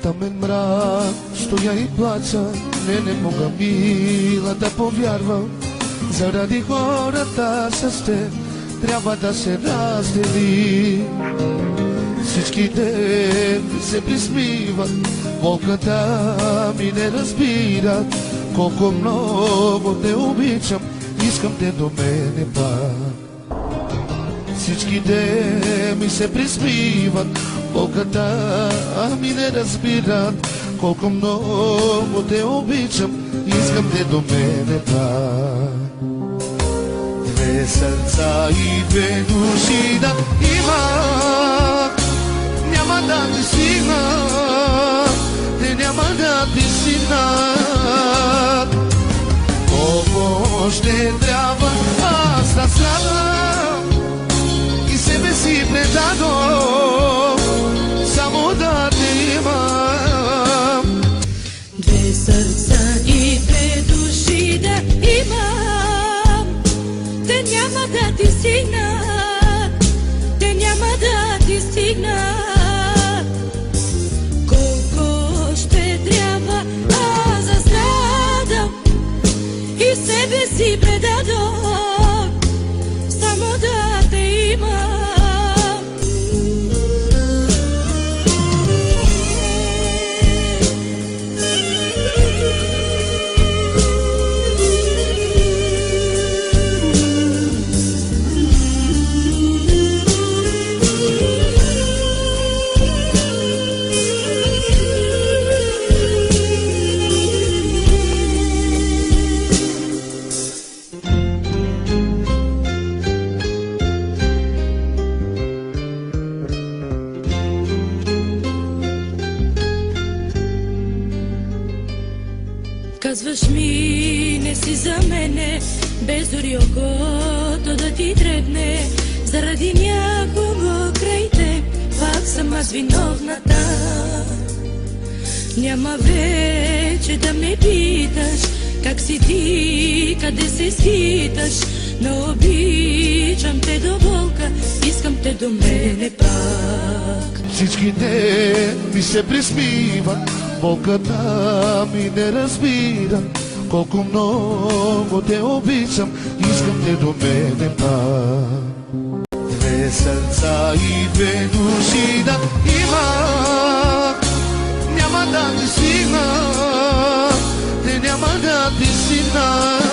Тамен мрак, стоя и плача, не мога мила да повярвам. Заради хората с теб трябва да се раздели. Всички дни се присмиват, болката ми не разбират. Колко много те обичам, искам те до мене пак. Всички дни ми се присмиват, болката ми не разбират. Колко много те обичам, искам те до мене пак. Две сърца и две души да има, няма да ти стигнат, те няма да ти стигнат. Колко ще трябва аз да страдам и себе си предадох, само да те имам. Две сърца и две души да имам, те няма да ти стигнат, те няма да ти стигнат. Колко ще трябва аз да страдам и себе си предадох, само да те имам. Казваш ми, не си за мене, без дори окото да ти трепне. Заради някого край теб, пак съм аз виновната. Няма вече да ме питаш, как си ти, къде се скиташ. Но обичам те до болка, искам те до мене пак. Всички те ми се присмиват, болката ми не разбира. Колко много те обичам, искам те до мене пак. Две сърца и две души да има, няма да ти стигнат, те няма да ти стигнат.